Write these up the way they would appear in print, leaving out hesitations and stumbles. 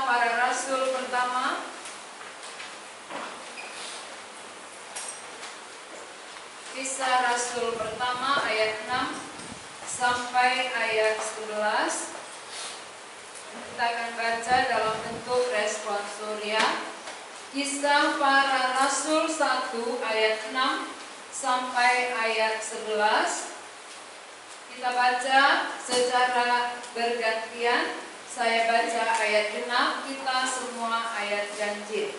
Kisah Para Rasul pertama Kisah Rasul pertama ayat 6 sampai ayat 11. Kita akan baca dalam bentuk responsorial. Kisah Para Rasul 1 ayat 6 sampai ayat 11. Kita baca secara bergantian. Saya baca ayat genap, kita semua ayat ganjil.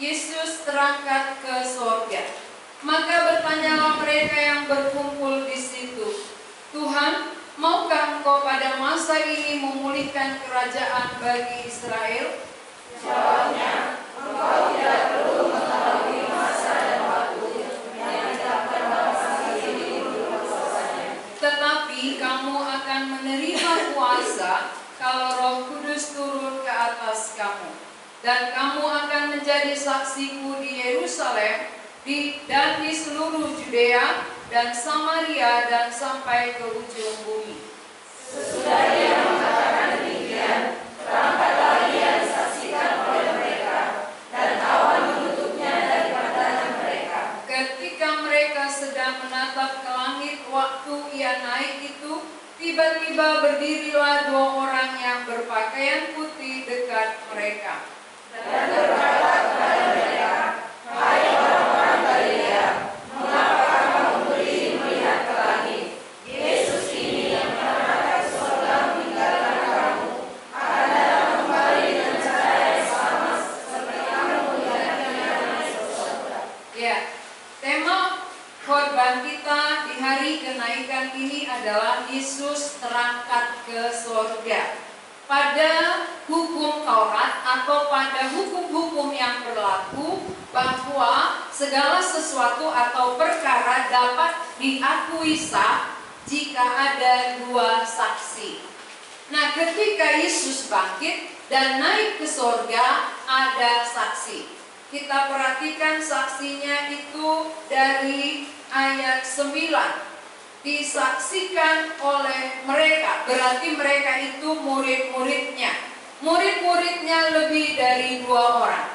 Yesus terangkat ke sorga. Maka bertanyalah mereka yang berkumpul di situ, Tuhan, maukah Engkau pada masa ini memulihkan kerajaan bagi Israel? Jawabnya, Engkau tidak perlu mengetahui masa dan waktu yang ditetapkan bangsa ini untuk kuasanya. Tetapi kamu akan menerima kuasa kalau Roh Kudus turun ke atas kamu, dan kamu akan menjadi saksiku di Yerusalem, dan di seluruh Judea dan Samaria dan sampai ke ujung bumi. Sesudah dia mengatakan demikian, terangkatlah ia disaksikan oleh mereka, dan awan menutupnya dari pandangan mereka. Ketika mereka sedang menatap ke langit waktu ia naik itu, tiba-tiba berdirilah dua orang yang berpakaian putih dekat mereka. Dan berkata kepada mereka, hai orang-orang Galilea, mengapa kamu berdiri melihat ke langit? Yesus ini yang menangkat ke surga meninggalkan kamu, akan datang kembali dengan cahaya yang sama seperti kamu melihatnya naik ke surga. Ya, tema khotbah kita di hari kenaikan ini adalah Yesus terangkat ke surga. Pada hukum Taurat atau pada hukum-hukum yang berlaku bahwa segala sesuatu atau perkara dapat diakui sah jika ada dua saksi. Nah, ketika Yesus bangkit dan naik ke surga, ada saksi. Kita perhatikan saksinya itu dari ayat 9. Disaksikan oleh mereka, berarti mereka itu murid-muridnya. Murid-muridnya lebih dari 2 orang.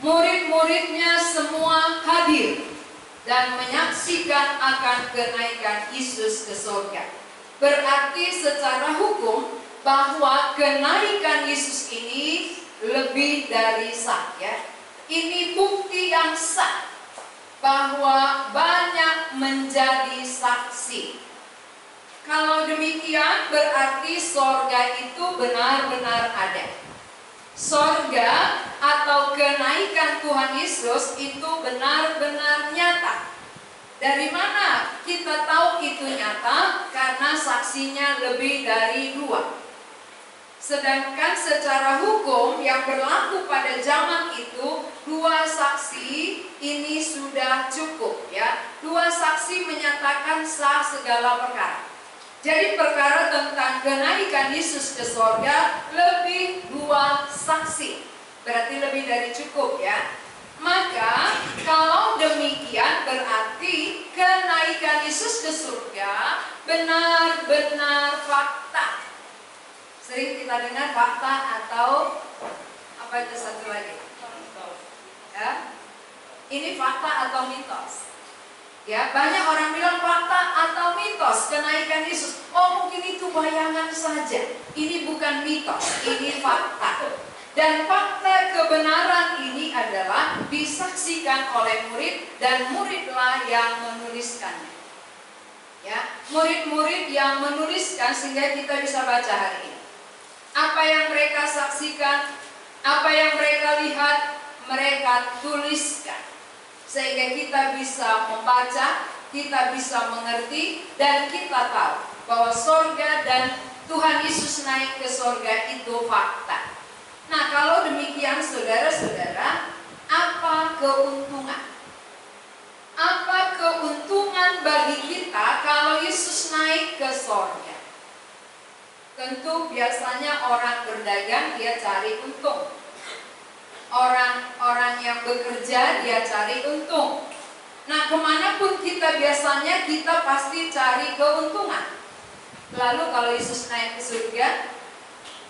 Murid-muridnya semua hadir dan menyaksikan akan kenaikan Yesus ke surga. Berarti secara hukum bahwa kenaikan Yesus ini lebih dari sah, ya. Ini bukti yang sah bahwa banyak menjadi saksi. Kalau demikian berarti sorga itu benar-benar ada. Sorga atau kenaikan Tuhan Yesus itu benar-benar nyata. Dari mana kita tahu itu nyata? Karena saksinya lebih dari 2. Sedangkan secara hukum yang berlaku pada zaman itu 2 saksi ini sudah cukup, ya. 2 saksi menyatakan sah segala perkara. Jadi perkara tentang kenaikan Yesus ke surga lebih 2 saksi. Berarti lebih dari cukup, ya. Maka kalau demikian berarti kenaikan Yesus ke surga benar-benar fakta. Sering kita dengar fakta atau apa itu satu lagi? Ya, ini fakta atau mitos. Ya, banyak orang bilang fakta atau mitos kenaikan Yesus. Oh, mungkin itu bayangan saja. Ini bukan mitos, ini fakta. Dan fakta kebenaran ini adalah disaksikan oleh murid dan muridlah yang menuliskannya. Ya, murid-murid yang menuliskan sehingga kita bisa baca hari ini. Apa yang mereka saksikan, apa yang mereka lihat, mereka tuliskan. Sehingga kita bisa membaca, kita bisa mengerti, dan kita tahu bahwa surga dan Tuhan Yesus naik ke surga itu fakta. Nah, kalau demikian saudara-saudara, apa keuntungan? Apa keuntungan bagi kita kalau Yesus naik ke surga? Tentu biasanya orang berdagang dia cari untung. Orang-orang yang bekerja dia cari untung. Nah, kemanapun kita biasanya kita pasti cari keuntungan. Lalu kalau Yesus naik ke surga,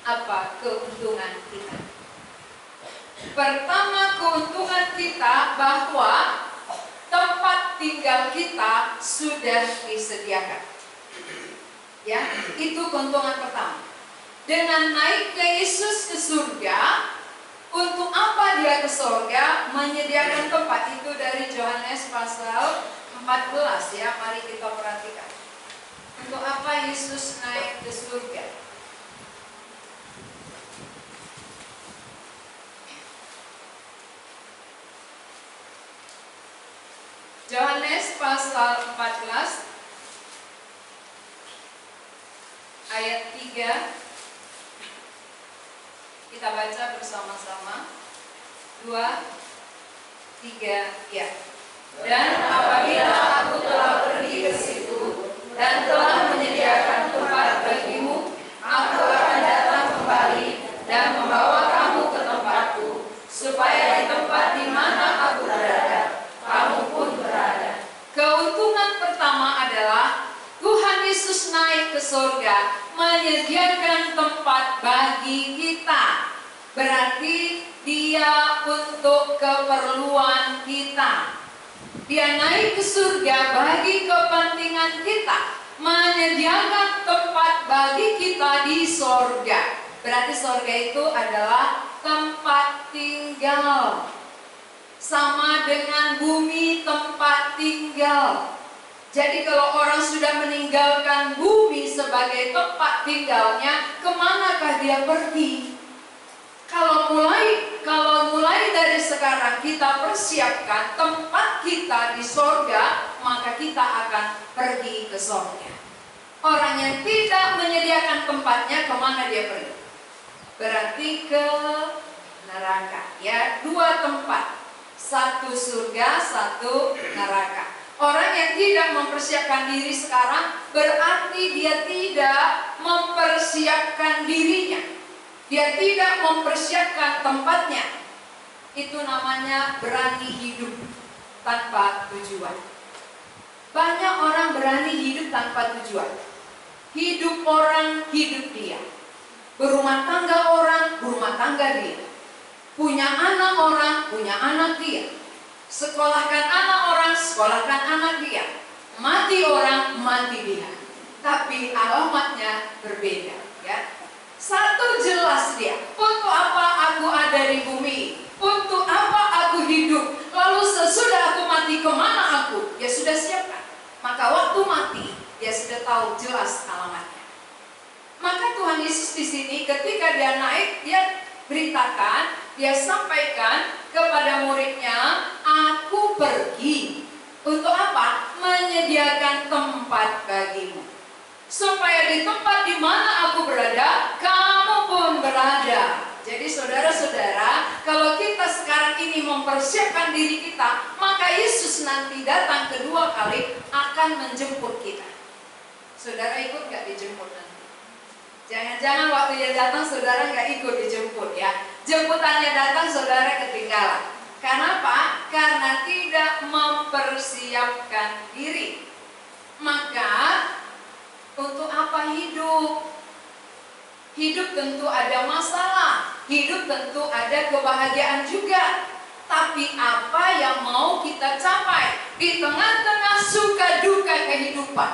Apa keuntungan kita? Pertama, keuntungan kita bahwa tempat tinggal kita sudah disediakan. Ya, itu keuntungan pertama. Dengan naiknya Yesus ke surga, untuk apa dia ke surga? Menyediakan tempat. Itu dari Yohanes pasal 14 ya, mari kita perhatikan. Untuk apa Yesus naik ke surga? Yohanes pasal 14 ayat 3. Kita baca bersama-sama. 2, 3, ya. Dan apabila aku telah pergi ke situ dan telah menyediakan tempat bagimu, aku akan datang kembali dan membawa kamu ke tempatku, supaya di tempat di mana aku berada, kamu pun berada. Keuntungan pertama adalah Tuhan Yesus naik ke surga, menyediakan tempat bagi kita. Berarti dia untuk keperluan kita. Dia naik ke surga bagi kepentingan kita, menyediakan tempat bagi kita di surga. Berarti surga itu adalah tempat tinggal. Sama dengan bumi tempat tinggal. Jadi kalau orang sudah meninggalkan bumi sebagai tempat tinggalnya, kemanakah dia pergi? Kalau mulai dari sekarang kita persiapkan tempat kita di surga, maka kita akan pergi ke surga. Orang yang tidak menyediakan tempatnya, kemana dia pergi? Berarti ke neraka. Ya, 2 tempat, 1 surga, 1 neraka. Orang yang tidak mempersiapkan diri sekarang, berarti dia tidak mempersiapkan dirinya. Dia tidak mempersiapkan tempatnya. Itu namanya berani hidup tanpa tujuan. Banyak orang berani hidup tanpa tujuan. Hidup orang, hidup dia. Berumah tangga orang, berumah tangga dia. Punya anak orang, punya anak dia. Sekolahkan anak orang, sekolahkan anak dia. Mati orang, mati dia. Tapi alamatnya berbeda, ya. Satu jelas dia, untuk apa aku ada di bumi? Untuk apa aku hidup? Lalu sesudah aku mati, kemana aku? Dia sudah siapkan. Maka waktu mati, dia sudah tahu jelas alamatnya. Maka Tuhan Yesus di sini ketika dia naik, dia beritakan, dia sampaikan kepada muridnya, aku pergi. Untuk apa? Menyediakan tempat bagimu. Supaya di tempat di mana aku berada, kamu pun berada. Jadi saudara-saudara, kalau kita sekarang ini mempersiapkan diri kita, maka Yesus nanti datang kedua kali akan menjemput kita. Saudara ikut gak dijemput nanti? Jangan-jangan waktu dia datang saudara gak ikut dijemput ya. Jemputannya datang saudara ketinggalan. Kenapa? Karena tidak mempersiapkan diri. Maka untuk apa hidup? Hidup tentu ada masalah, hidup tentu ada kebahagiaan juga. Tapi apa yang mau kita capai di tengah-tengah suka duka kehidupan?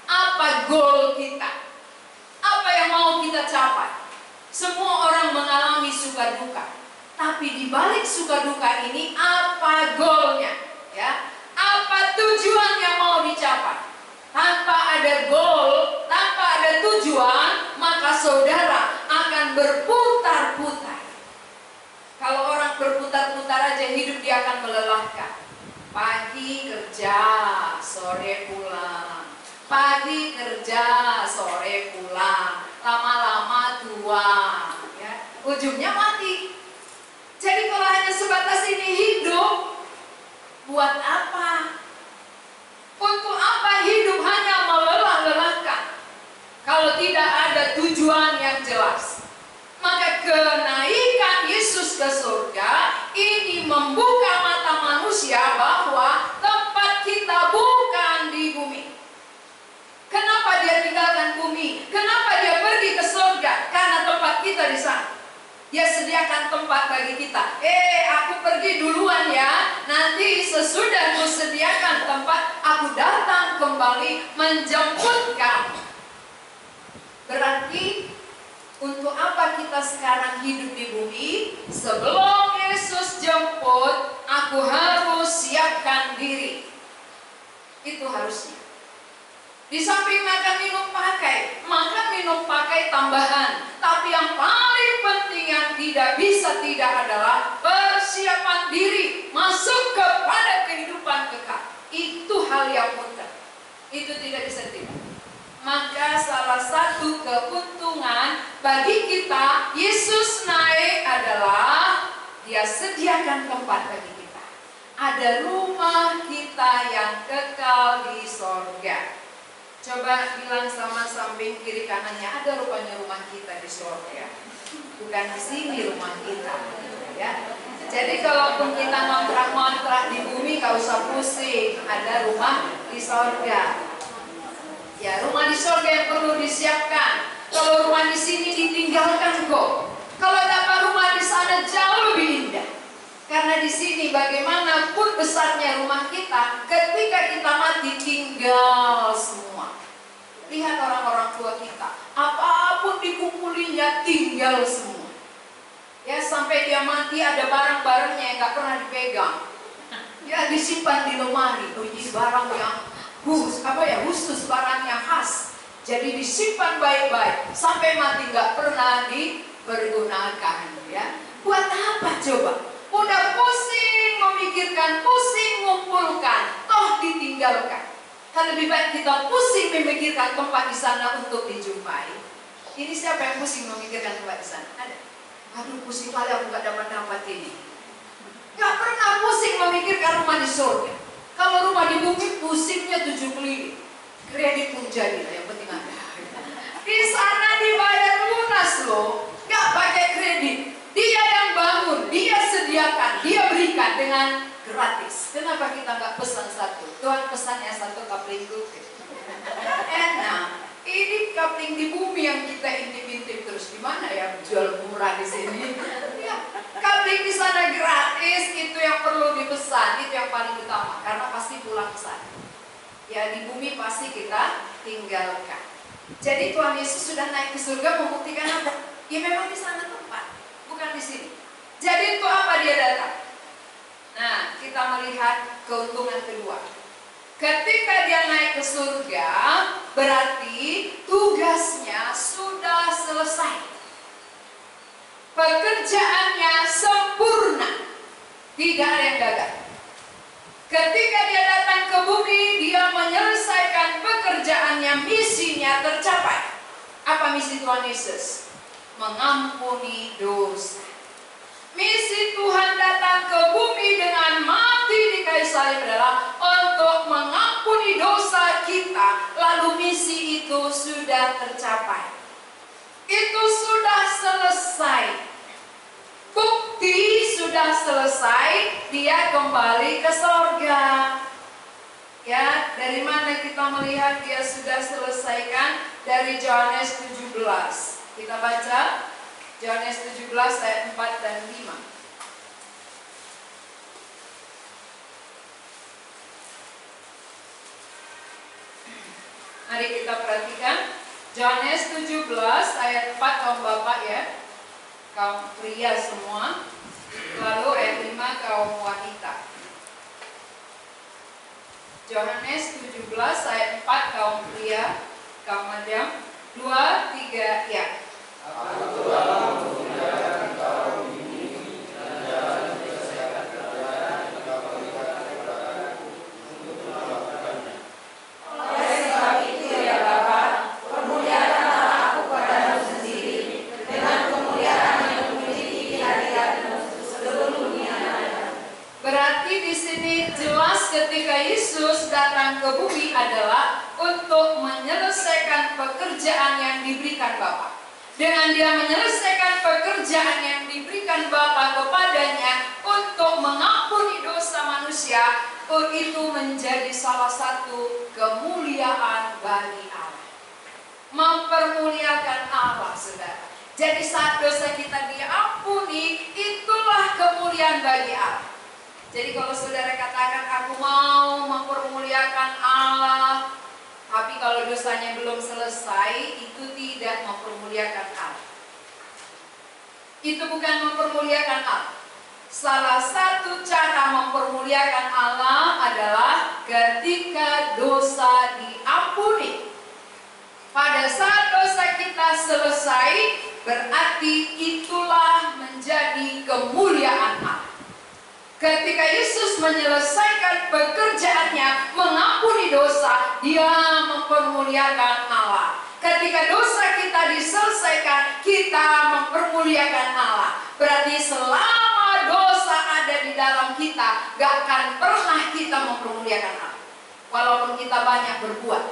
Apa goal kita? Apa yang mau kita capai? Semua orang mengalami suka duka. Tapi di balik suka duka ini apa goalnya? Ya, apa tujuan yang mau dicapai? Tanpa ada goal, tanpa ada tujuan, maka saudara akan berputar-putar. Kalau orang berputar-putar aja hidup dia akan melelahkan. Pagi kerja, sore pulang. Pagi kerja, sore pulang. Lama-lama tua, ya. Ujungnya mati. Jadi kalau hanya sebatas ini hidup, buat apa? Untuk apa hidup hanya melelah-lelahkan? Kalau tidak ada tujuan yang jelas. Maka kenaikan Yesus ke surga ini membuka mata manusia bahwa tempat kita bukan di bumi. Kenapa dia tinggalkan bumi? Kenapa dia pergi ke surga? Karena tempat kita kita di sana. Dia sediakan tempat bagi kita. Aku pergi duluan ya. Nanti sesudah ku sediakan tempat, aku datang kembali menjemput kamu. Berarti untuk apa kita sekarang hidup di bumi? Sebelum Yesus jemput, aku harus siapkan diri. Itu harusnya. Di samping makan minum pakai tambahan. Tapi yang paling penting yang tidak bisa tidak adalah persiapan diri masuk kepada kehidupan kekal. Itu hal yang mutlak. Itu tidak bisa tidak. Maka salah satu keuntungan bagi kita Yesus naik adalah Dia sediakan tempat bagi kita. Ada rumah kita yang kekal di sorga. Coba bilang sama samping kiri kanannya, ada rupanya rumah kita di sorga. Bukan di sini rumah kita, ya. Jadi kalaupun kita ngontrak-ngontrak di bumi, gak usah pusing. Ada rumah di sorga. Ya, rumah di sorga yang perlu disiapkan. Kalau rumah di sini ditinggalkan kok. Kalau dapat rumah di sana jauh lebih indah. Karena di sini bagaimanapun besarnya rumah kita, ketika kita mati tinggal semua. Lihat orang-orang tua kita, apapun dikumpulinya tinggal semua. Ya, sampai dia mati ada barang-barangnya yang gak pernah dipegang. Ya, disimpan di lemari. Oh, ini barang yang khusus, barang yang khas. Jadi disimpan baik-baik sampai mati gak pernah dipergunakan. Ya, buat apa coba? Udah pusing memikirkan, pusing ngumpulkan, toh ditinggalkan. Kan lebih baik kita pusing memikirkan tempat di sana untuk dijumpai. Ini siapa yang pusing memikirkan tempat di sana? Ada? Aduh, pusing kali aku gak dapat ini. Gak pernah pusing memikirkan rumah di surga. Kalau rumah di bumi pusingnya 7 keliling. Kredit pun jadi, yang penting ada. Di sana dibayar lunas loh, gak pakai kredit. Dia yang bangun, dia sediakan, dia berikan dengan gratis. Kenapa kita nggak pesan satu? Tuhan pesannya satu kapling cookie. Enak. Ini kapling di bumi yang kita intip-intip terus. Di mana ya jual murah di sini? Ya, kapling di sana gratis. Itu yang perlu dipesan. Itu yang paling utama. Karena pasti pulang ke sana. Ya, di bumi pasti kita tinggalkan. Jadi Tuhan Yesus sudah naik ke surga membuktikan apa? Ya memang di sana tempat, bukan di sini. Jadi itu apa dia datang? Nah, kita melihat keuntungan kedua. Ketika dia naik ke surga, berarti tugasnya sudah selesai. Pekerjaannya sempurna. Tidak ada yang gagal. Ketika dia datang ke bumi, dia menyelesaikan pekerjaannya, misinya tercapai. Apa misi Tuhan Yesus? Mengampuni dosa. Misi Tuhan datang ke bumi dengan mati di kayu salib adalah untuk mengampuni dosa kita. Lalu misi itu sudah tercapai. Itu sudah selesai. Bukti sudah selesai, dia kembali ke sorga. Ya, dari mana kita melihat dia sudah selesaikan? Dari Yohanes 17. Kita baca Yohanes 17 ayat 4 dan 5. Mari kita perhatikan Yohanes 17 ayat 4, kaum bapak ya, kaum pria semua. Lalu ayat 5 kaum wanita. Yohanes 17 ayat 4 kaum pria, kaum madam. 2, 3, ya. Aku telah memuliakan kaum ini dan jalan menyelesaikan pekerjaan yang kau berikan kepadaku untuk melakukannya. Oleh sebab itu ya Bapa, permuliakanlah aku padamu sendiri dengan kemuliaan yang memiliki hadiratmu sebelum dunia ada. Berarti di sini jelas ketika Yesus datang ke bumi adalah untuk menyelesaikan pekerjaan yang diberikan Bapa. Dengan dia menyelesaikan pekerjaan yang diberikan Bapa kepadanya untuk mengampuni dosa manusia, itu menjadi salah satu kemuliaan bagi Allah. Mempermuliakan Allah, saudara. Jadi saat dosa kita diampuni, itulah kemuliaan bagi Allah. Jadi kalau saudara katakan aku mau mempermuliakan Allah, tapi kalau dosanya belum selesai, itu tidak mempermuliakan Allah. Itu bukan mempermuliakan Allah. Salah satu cara mempermuliakan Allah adalah ketika dosa diampuni. Pada saat dosa kita selesai, berarti itulah menjadi kemuliaan Allah. Ketika Yesus menyelesaikan pekerjaannya mengampuni dosa, Dia mempermuliakan Allah. Ketika dosa kita diselesaikan, kita mempermuliakan Allah. Berarti selama dosa ada di dalam kita, gak akan pernah kita mempermuliakan Allah. Walaupun kita banyak berbuat,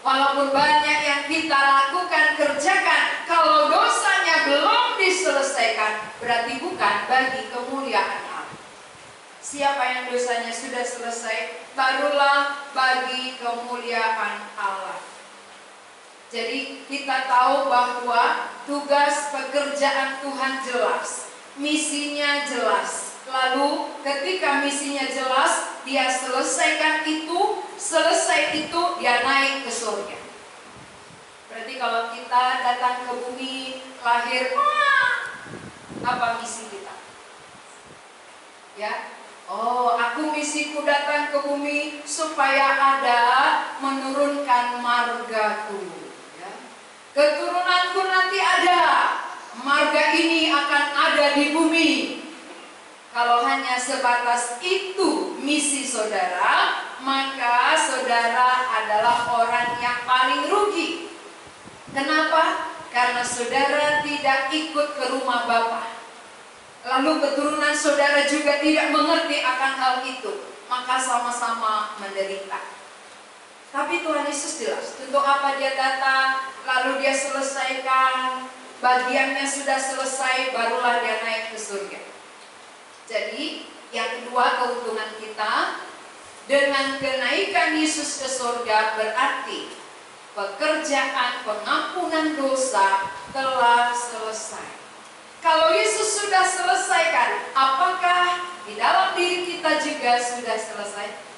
walaupun banyak yang kita lakukan, kerjakan, kalau dosanya belum diselesaikan, berarti bukan bagi kemuliaan Allah. Siapa yang dosanya sudah selesai, barulah bagi kemuliaan Allah. Jadi kita tahu bahwa tugas pekerjaan Tuhan jelas, misinya jelas. Lalu ketika misinya jelas, Dia selesaikan itu, selesai itu Dia naik ke surga. Berarti kalau kita datang ke bumi, lahir, apa misi kita? Ya, oh, aku misiku datang ke bumi supaya ada menurunkan margaku. Keturunanku nanti ada, marga ini akan ada di bumi. Kalau hanya sebatas itu misi saudara, maka saudara adalah orang yang paling rugi. Kenapa? Karena saudara tidak ikut ke rumah Bapa. Lalu keturunan saudara juga tidak mengerti akan hal itu, maka sama-sama menderita. Tapi Tuhan Yesus jelas untuk apa Dia datang, lalu Dia selesaikan, bagiannya sudah selesai, barulah Dia naik ke surga. Jadi yang kedua, keuntungan kita dengan kenaikan Yesus ke surga berarti pekerjaan pengampunan dosa telah selesai. Kalau Yesus sudah selesaikan, apakah di dalam diri kita juga sudah selesai?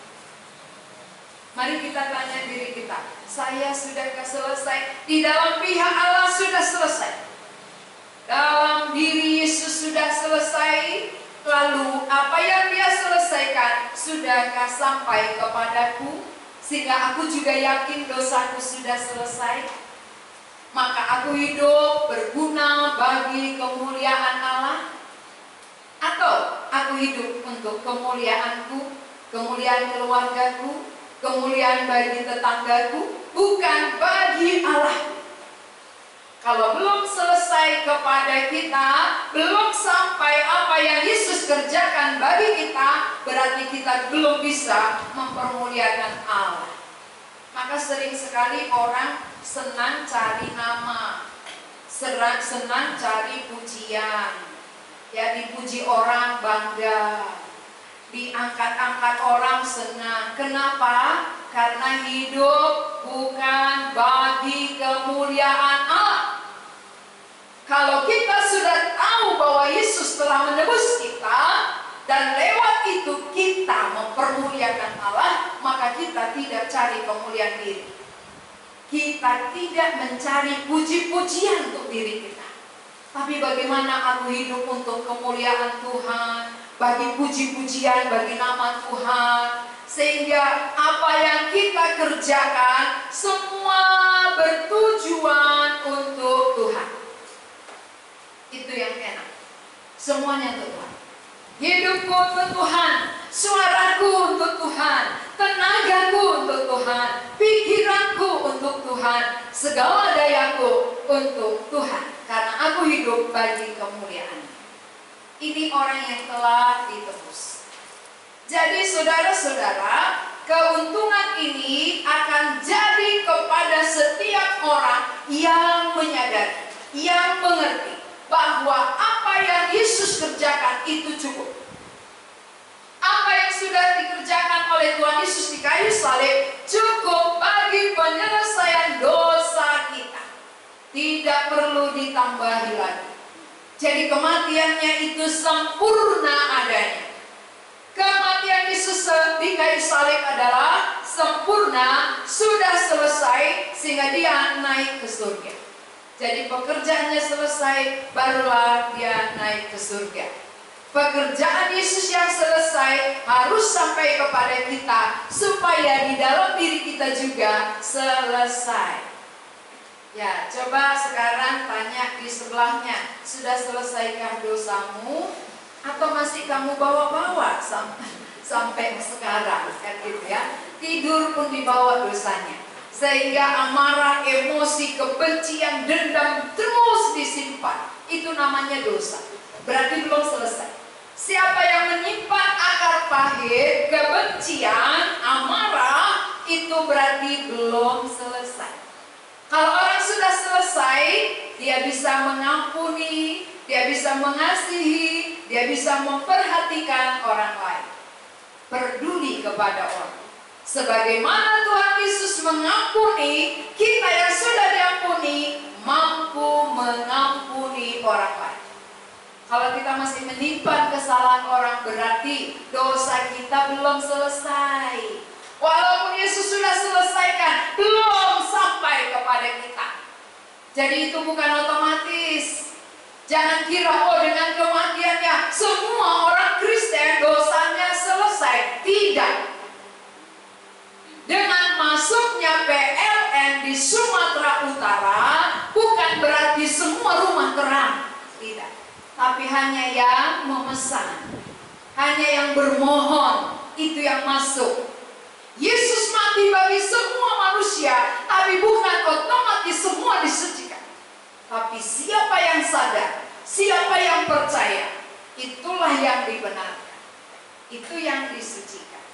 Mari kita tanya diri kita, saya sudahkah selesai? Di dalam pihak Allah sudah selesai. Dalam diri Yesus sudah selesai. Lalu apa yang Dia selesaikan sudahkah sampai kepadaku? Sehingga aku juga yakin dosaku sudah selesai. Maka aku hidup berguna bagi kemuliaan Allah. Atau aku hidup untuk kemuliaanku, kemuliaan keluargaku, kemuliaan bagi tetanggaku, bukan bagi Allah. Kalau belum selesai kepada kita, belum sampai apa yang Yesus kerjakan bagi kita, berarti kita belum bisa mempermuliakan Allah. Maka sering sekali orang senang cari nama, senang cari pujian, ya, dipuji orang bangga, diangkat-angkat orang senang. Kenapa? Karena hidup bukan bagi kemuliaan Allah. Kalau kita sudah tahu bahwa Yesus telah menebus kita, dan lewat itu kita mempermuliakan Allah, maka kita tidak cari kemuliaan diri. Kita tidak mencari puji-pujian untuk diri kita. Tapi bagaimana aku hidup untuk kemuliaan Tuhan, bagi puji-pujian, bagi nama Tuhan, sehingga apa yang kita kerjakan semua bertujuan untuk Tuhan. Itu yang enak. Semuanya untuk Tuhan. Hidupku untuk Tuhan, suaraku untuk Tuhan, tenagaku untuk Tuhan, pikiranku untuk Tuhan, segala dayaku untuk Tuhan. Karena aku hidup bagi kemuliaan. Ini orang yang telah ditebus. Jadi saudara-saudara, keuntungan ini akan jadi kepada setiap orang yang menyadari, yang mengerti bahwa apa yang Yesus kerjakan itu cukup. Apa yang sudah dikerjakan oleh Tuhan Yesus di kayu salib cukup bagi penyelesaian dosa kita. Tidak perlu ditambahi lagi. Jadi kematiannya itu sempurna adanya. Kematian Yesus di kayu salib adalah sempurna, sudah selesai, sehingga dia naik ke surga. Jadi pekerjaannya selesai, barulah dia naik ke surga. Pekerjaan Yesus yang selesai harus sampai kepada kita, supaya di dalam diri kita juga selesai. Ya, coba sekarang tanya di sebelahnya, sudah selesaikah dosamu? Atau masih kamu bawa-bawa sampai sekarang, kan gitu ya? Tidur pun dibawa dosanya, sehingga amarah, emosi, kebencian, dendam terus disimpan. Itu namanya dosa. Berarti belum selesai. Siapa yang menyimpan akar pahit, kebencian, amarah, itu berarti belum selesai. Kalau orang sudah selesai, dia bisa mengampuni, dia bisa mengasihi, dia bisa memperhatikan orang lain, peduli kepada orang. Sebagaimana Tuhan Yesus mengampuni, kita yang sudah diampuni mampu mengampuni orang lain. Kalau kita masih menyimpan kesalahan orang, berarti dosa kita belum selesai. Walaupun Yesus sudah selesaikan, belum sampai kepada kita. Jadi itu bukan otomatis. Jangan kira, oh dengan kematiannya semua orang Kristen dosanya selesai. Tidak. Dengan masuknya PLN di Sumatera Utara, bukan berarti semua rumah terang. Tidak. Tapi hanya yang memesan, hanya yang bermohon, itu yang masuk. Yesus mati bagi semua manusia, tapi bukan otomatis semua disucikan. Tapi siapa yang sadar, siapa yang percaya, itulah yang dibenarkan, itu yang disucikan.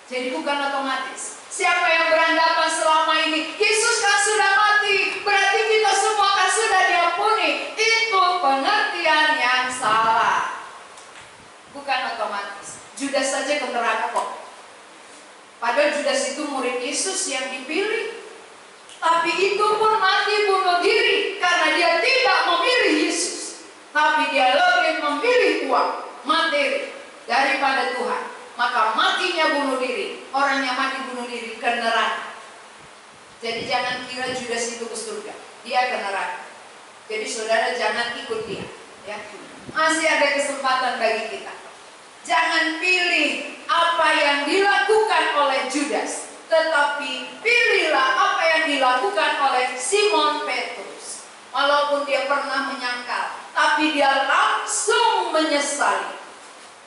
Jadi bukan otomatis. Siapa yang beranggapan selama ini Yesus kan sudah mati, berarti kita semua kan sudah diampuni, itu pengertian yang salah. Bukan otomatis. Judas saja ke neraka kok. Padahal Judas itu murid Yesus yang dipilih. Tapi itu pun mati bunuh diri, karena dia tidak memilih Yesus, tapi dia lebih memilih uang, materi daripada Tuhan. Maka matinya bunuh diri. Orang yang mati bunuh diri ke neraka. Jadi jangan kira Judas itu ke surga, dia ke neraka. Jadi saudara jangan ikut dia, ya. Masih ada kesempatan bagi kita. Jangan pilih apa yang dilakukan oleh Judas, tetapi pilihlah apa yang dilakukan oleh Simon Petrus. Walaupun dia pernah menyangkal, tapi dia langsung menyesali.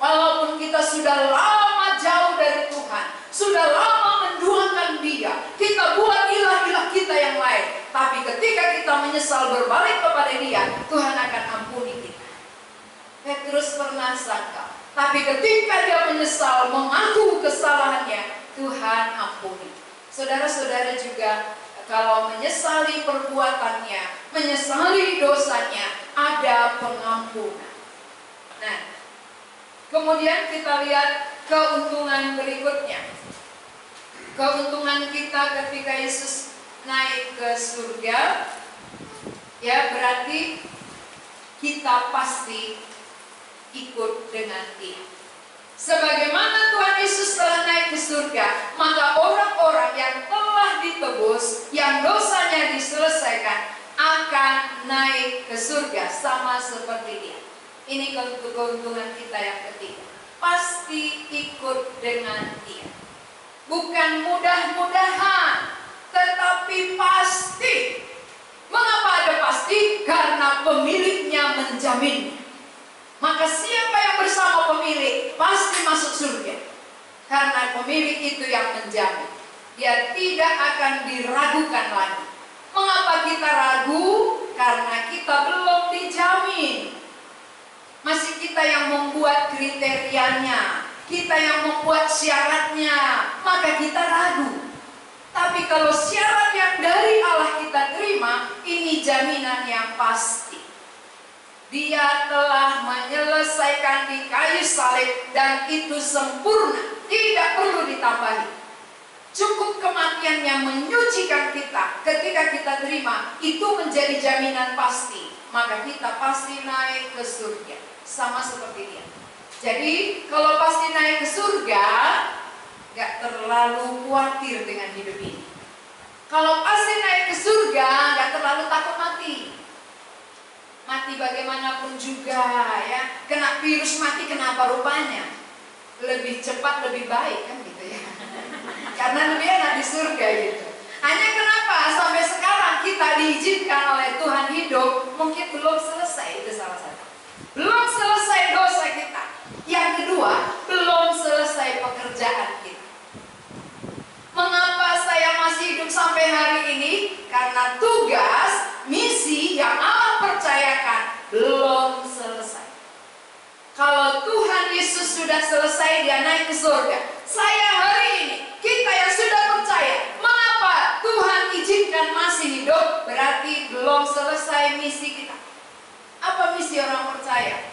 Walaupun kita sudah lama jauh dari Tuhan, sudah lama menduakan Dia, kita buat ilah-ilah kita yang lain, tapi ketika kita menyesal berbalik kepada Dia, Tuhan akan ampuni kita. Petrus pernah sangkal, tapi ketika dia menyesal, mengaku kesalahannya, Tuhan ampuni. Saudara-saudara juga kalau menyesali perbuatannya, menyesali dosanya, ada pengampunan. Nah, kemudian kita lihat keuntungan berikutnya. Keuntungan kita ketika Yesus naik ke surga, ya berarti kita pasti ikut dengan Dia. Sebagaimana Tuhan Yesus telah naik ke surga, maka orang-orang yang telah ditebus, yang dosanya diselesaikan, akan naik ke surga sama seperti Dia. Ini keuntungan kita yang ketiga. Pasti ikut dengan Dia. Bukan mudah-mudahan, tetapi pasti. Mengapa ada pasti? Karena pemiliknya menjaminnya. Maka siapa yang bersama pemilik pasti masuk surga. Karena pemilik itu yang menjamin. Dia tidak akan diragukan lagi. Mengapa kita ragu? Karena kita belum dijamin. Masih kita yang membuat kriterianya, kita yang membuat syaratnya, maka kita ragu. Tapi kalau syarat yang dari Allah kita terima, ini jaminan yang pasti. Dia telah menyelesaikan di kayu salib dan itu sempurna, tidak perlu ditambahi. Cukup kematiannya menyucikan kita. Ketika kita terima, itu menjadi jaminan pasti. Maka kita pasti naik ke surga. Sama seperti dia. Jadi kalau pasti naik ke surga, gak terlalu khawatir dengan hidup ini. Kalau pasti naik ke surga, gak terlalu takut mati. Mati bagaimanapun juga ya. Kena virus mati kenapa rupanya? Lebih cepat, lebih baik kan gitu ya. Karena lebih enak di surga gitu. Hanya kenapa sampai sekarang kita diizinkan oleh Tuhan hidup, mungkin belum selesai, itu salah satu. Belum selesai dosa kita. Yang kedua, belum selesai pekerjaan kita. Mengapa saya masih hidup sampai hari ini? Karena tugas, misi yang Allah percayakan belum selesai. Kalau Tuhan Yesus sudah selesai, dia naik ke surga. Saya hari ini, kita yang sudah percaya, mengapa Tuhan izinkan masih hidup? Berarti belum selesai misi kita. Apa misi orang percaya?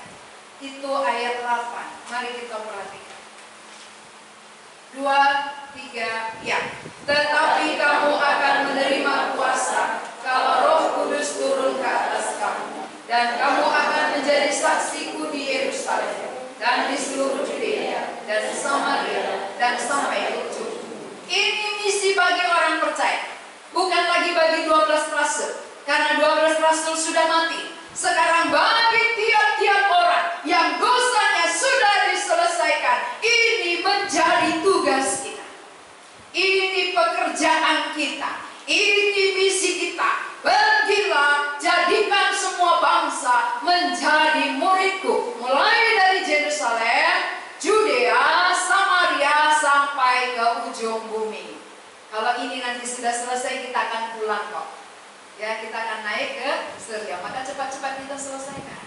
Itu ayat 8. Mari kita perhatikan. 2, 3, ya. Tetapi kamu akan menerima kuasa kalau Roh Kudus turun ke atas kamu, dan kamu akan menjadi saksiku di Yerusalem dan di seluruh Yudea dan Samaria dan sampai ke ujung. Ini misi bagi orang percaya, bukan lagi bagi 12 rasul, karena 12 rasul sudah mati. Sekarang bagi tiap-tiap orang yang dosanya sudah diselesaikan, ini menjadi tugas kita. Ini pekerjaan kita. Ini misi kita. Pergilah, jadikan semua bangsa menjadi muridku. Mulai dari Yerusalem, Judea, Samaria, sampai ke ujung bumi. Kalau ini nanti sudah selesai, kita akan pulang kok. Ya, kita akan naik ke surga. Maka cepat-cepat kita selesaikan.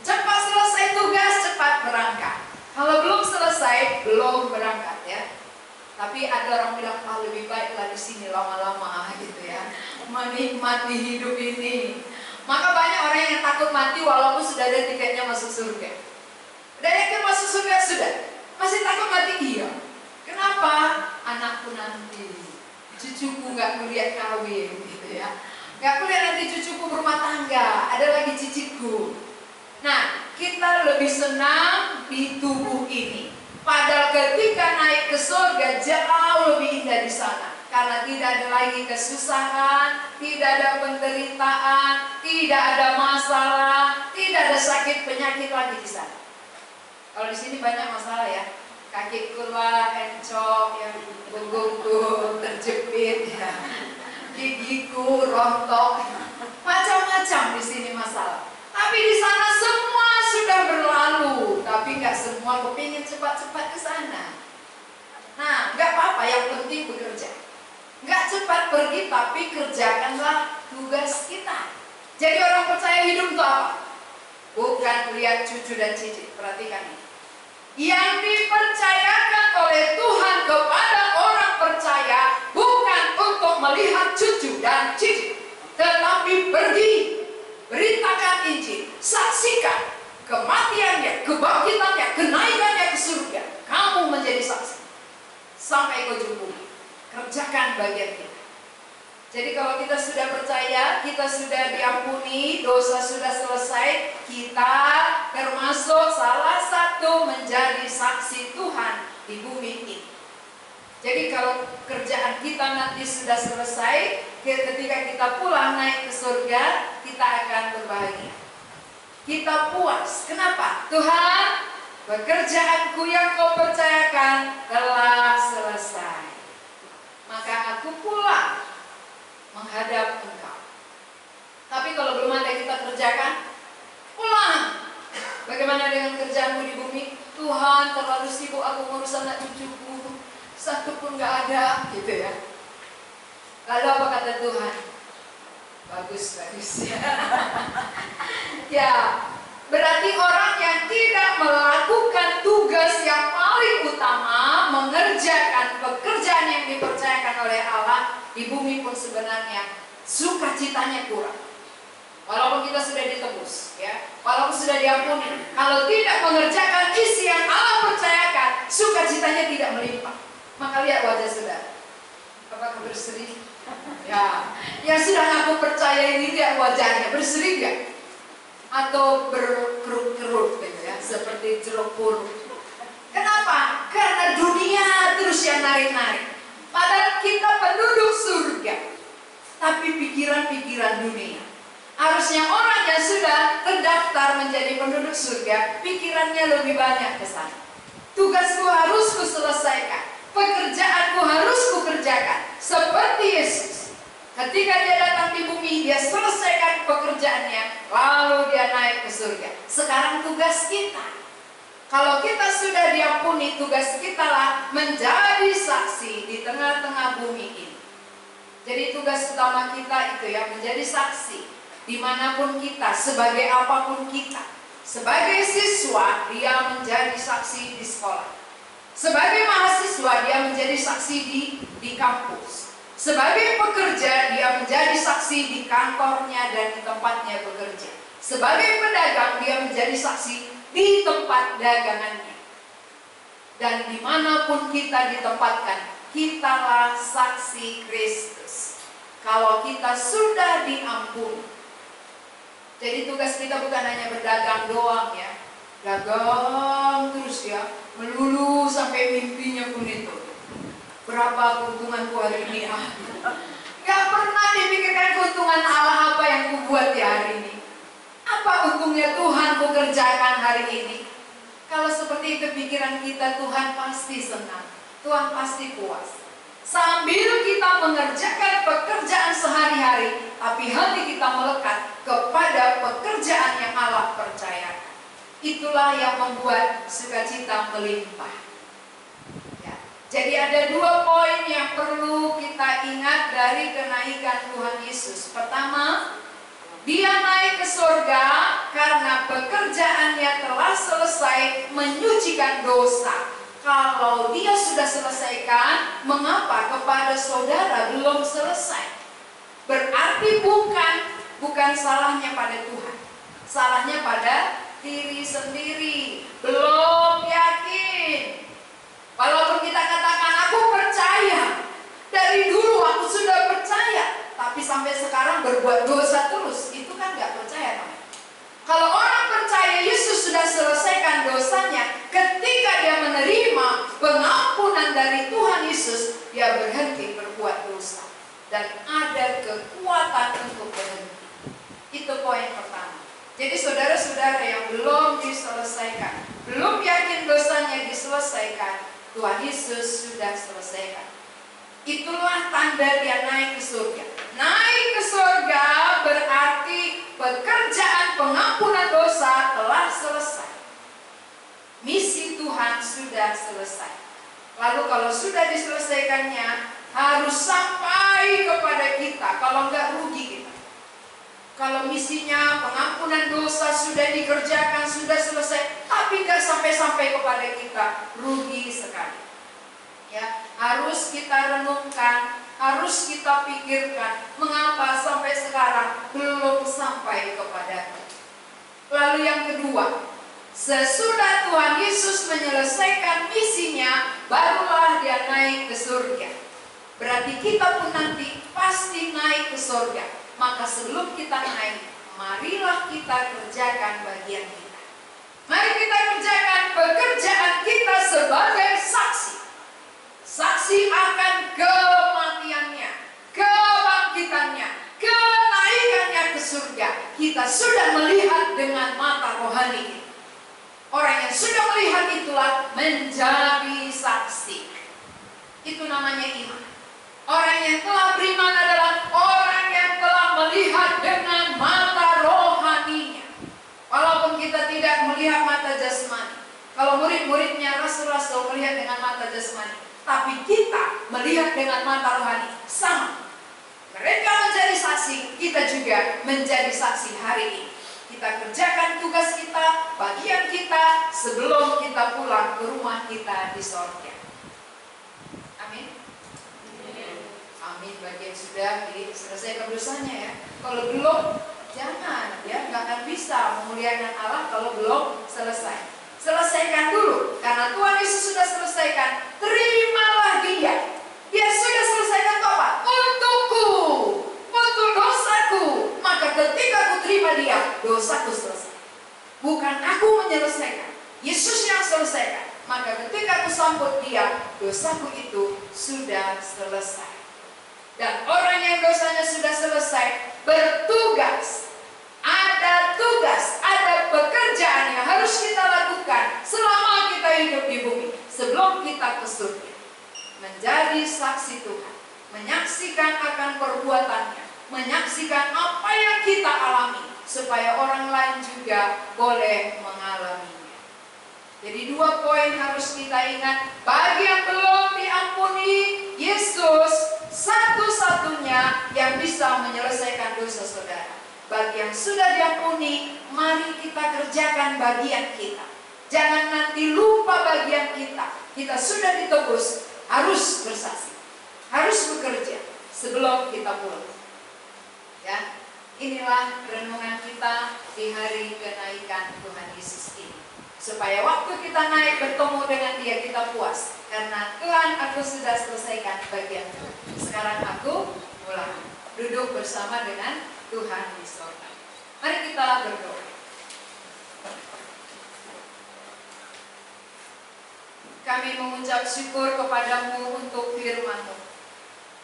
Cepat selesai tugas, cepat berangkat. Kalau belum selesai, belum berangkat ya. Tapi ada orang bilang, lebih baiklah di sini lama-lama gitu ya. Menikmati hidup ini. Maka banyak orang yang takut mati walaupun sudah ada tiketnya masuk surga. Udah yakin masuk surga sudah? Masih takut mati? Iya. Kenapa? Anakku nanti, cucuku nggak kuliah kawin gitu ya. Gak kuliah nanti cucuku berumah tangga, ada lagi cicitku. Nah, kita lebih senang di tubuh ini. Padahal ketika naik ke surga jauh lebih indah di sana. Karena tidak ada lagi kesusahan, tidak ada penderitaan, tidak ada masalah, tidak ada sakit penyakit lagi di sana. Kalau di sini banyak masalah ya. Kakiku lah encok, ya, punggungku terjepit ya. Gigiku rontok, macam-macam di sini masalah. Tapi di sana semua sudah berlalu, tapi nggak semua kepingin cepat-cepat ke sana. Nah, nggak apa-apa, yang penting bekerja. Nggak cepat pergi, tapi kerjakanlah tugas kita. Jadi orang percaya hidup itu apa? Bukan lihat cucu dan cicit. Perhatikan ini. Yang dipercayakan oleh Tuhan kepada orang percaya bukan untuk melihat cucu dan cicit, tetapi pergi, beritakan Injil, saksikan kematiannya, kebangkitannya, kenaikannya ke surga. Kamu menjadi saksi sampai ke ujung bumi. Kerjakan bagian kita. Jadi kalau kita sudah percaya, kita sudah diampuni, dosa sudah selesai, kita termasuk salah satu menjadi saksi Tuhan di bumi ini. Jadi kalau kerjaan kita nanti sudah selesai, ketika kita pulang naik ke surga, kita akan berbahagia. Kita puas. Kenapa? Tuhan, pekerjaanku yang kau percayakan telah selesai. Maka aku pulang menghadap Engkau. Tapi kalau belum ada kita kerjakan, pulang. Bagaimana dengan kerjaanmu di bumi? Tuhan, terlalu sibuk aku ngurus anak cucuku, satu pun gak ada, gitu ya. Lalu apa kata Tuhan? Bagus. Ya, berarti orang yang tidak melakukan tugas yang paling utama, mengerjakan pekerjaan yang dipercayakan oleh Allah di bumi pun sebenarnya sukacitanya kurang. Walaupun kita sudah ditebus, ya, walaupun sudah diampuni, kalau tidak mengerjakan isi yang Allah percayakan, sukacitanya tidak melimpah. Maka lihat wajah saudara. Apakah berseri? Ya, yang sudah aku percaya ini lihat wajahnya berseri nggak? Atau berkerut-kerut gitu ya, seperti jeruk purut. Kenapa? Karena dunia terus yang narik-narik. Padahal kita penduduk surga, tapi pikiran-pikiran dunia. Harusnya orang yang sudah terdaftar menjadi penduduk surga, pikirannya lebih banyak ke sana. Tugasku harus kuselesaikan, pekerjaanku harus kukerjakan. Seperti Yesus, ketika dia datang di bumi, dia selesaikan pekerjaannya, lalu dia naik ke surga. Sekarang tugas kita, kalau kita sudah diampuni, tugas kita lah menjadi saksi di tengah-tengah bumi ini. Jadi tugas utama kita itu ya, menjadi saksi dimanapun kita, sebagai apapun kita. Sebagai siswa, dia menjadi saksi di sekolah. Sebagai mahasiswa, dia menjadi saksi di kampus. Sebagai pekerja, dia menjadi saksi di kantornya dan di tempatnya bekerja. Sebagai pedagang, dia menjadi saksi di tempat dagangannya. Dan dimanapun kita ditempatkan, kitalah saksi Kristus. Kalau kita sudah diampuni. Jadi tugas kita bukan hanya berdagang doang ya. Dagang terus ya, melulu sampai mimpinya pun itu. Berapa keuntunganku hari ini? Gak pernah dipikirkan keuntungan Allah apa yang kubuat di hari ini. Apa untungnya Tuhan kukerjakan hari ini? Kalau seperti itu pikiran kita, Tuhan pasti senang, Tuhan pasti puas. Sambil kita mengerjakan pekerjaan sehari-hari, tapi hati kita melekat kepada pekerjaan yang Allah percayakan. Itulah yang membuat sukacita melimpah. Ya. Jadi ada 2 poin yang perlu kita ingat dari kenaikan Tuhan Yesus. Pertama, dia naik ke surga karena pekerjaannya telah selesai menyucikan dosa. Kalau dia sudah selesaikan, mengapa kepada saudara belum selesai? Berarti bukan salahnya pada Tuhan, salahnya pada diri sendiri, belum yakin. Walaupun kita katakan aku percaya, dari dulu aku sudah percaya, tapi sampai sekarang berbuat dosa terus, itu kan gak percaya namanya. Kalau orang percaya Yesus sudah selesaikan dosanya, ketika dia menerima pengampunan dari Tuhan Yesus, dia berhenti berbuat dosa dan ada kekuatan untuk berhenti. Itu poin pertama. Jadi saudara-saudara yang belum diselesaikan, belum yakin dosanya diselesaikan, Tuhan Yesus sudah selesaikan. Itulah tanda dia naik ke surga. Naik ke surga berarti pekerjaan pengampunan dosa telah selesai. Misi Tuhan sudah selesai. Lalu kalau sudah diselesaikannya, harus sampai kepada kita. Kalau enggak, rugi kita. Kalau misinya pengampunan dosa sudah dikerjakan, sudah selesai, tapi enggak sampai-sampai kepada kita, rugi sekali. Ya, harus kita renungkan, harus kita pikirkan, mengapa sampai sekarang belum sampai kepada kita. Lalu yang kedua, sesudah Tuhan Yesus menyelesaikan misinya, barulah dia naik ke surga. Berarti kita pun nanti pasti naik ke surga. Maka sebelum kita naik, marilah kita kerjakan bagian kita. Mari kita kerjakan pekerjaan kita sebagai saksi. Saksi akan kematiannya, kebangkitannya, kenaikannya ke surga. Kita sudah melihat dengan mata rohani. Orang yang sudah melihat itulah menjadi saksi. Itu namanya iman. Orang yang telah beriman adalah orang yang telah melihat dengan mata rohaninya. Walaupun kita tidak melihat mata jasmani. Kalau murid-muridnya rasul-rasul melihat dengan mata jasmani, tapi kita melihat dengan mata rohani, sama. Mereka menjadi saksi, kita juga menjadi saksi hari ini. Kita kerjakan tugas kita, bagian kita, sebelum kita pulang ke rumah kita di surga. Amin. Amin. Bagi yang sudah diselesaikan dosanya ya. Kalau belum, jangan ya, nggak akan bisa memuliakan Allah kalau belum selesai. Selesaikan dulu, karena Tuhan Yesus sudah selesaikan. Terimalah dia. Dia sudah selesaikan kok, bukan aku menyelesaikan, Yesus yang selesaikan. Maka ketika aku sambut dia, dosaku itu sudah selesai. Dan orang yang dosanya sudah selesai bertugas. Ada tugas, ada pekerjaan yang harus kita lakukan selama kita hidup di bumi, sebelum kita ke surga. Menjadi saksi Tuhan, menyaksikan akan perbuatannya, menyaksikan apa yang kita alami, supaya orang lain juga boleh mengalaminya. Jadi 2 poin harus kita ingat. Bagi yang belum diampuni, Yesus satu-satunya yang bisa menyelesaikan dosa saudara. Bagi yang sudah diampuni, mari kita kerjakan bagian kita. Jangan nanti lupa bagian kita. Kita sudah ditebus, harus bersaksi, harus bekerja sebelum kita pulang. Ya, inilah renungan kita di hari kenaikan Tuhan Yesus ini. Supaya waktu kita naik bertemu dengan dia, kita puas. Karena Tuhan, aku sudah selesaikan bagianku. Sekarang aku pulang, duduk bersama dengan Tuhan di sorga. Mari kita berdoa. Kami mengucap syukur kepadamu untuk firman-Mu.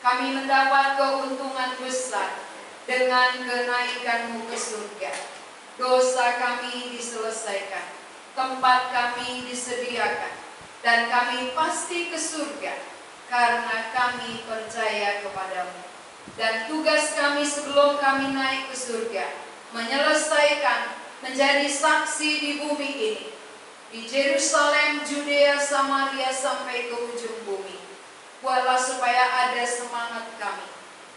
Kami mendapat keuntungan besar dengan kenaikan-Mu ke surga. Dosa kami diselesaikan, tempat kami disediakan, dan kami pasti ke surga karena kami percaya kepadamu. Dan tugas kami sebelum kami naik ke surga, menyelesaikan, menjadi saksi di bumi ini, di Yerusalem, Judea, Samaria, sampai ke ujung bumi. Buatlah supaya ada semangat kami.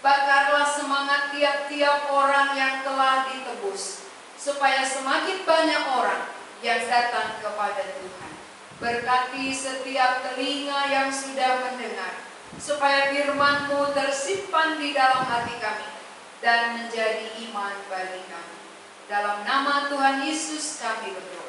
Bakarlah semangat tiap-tiap orang yang telah ditebus, supaya semakin banyak orang yang datang kepada Tuhan. Berkati setiap telinga yang sudah mendengar, supaya firman-Mu tersimpan di dalam hati kami dan menjadi iman bagi kami. Dalam nama Tuhan Yesus kami berdoa.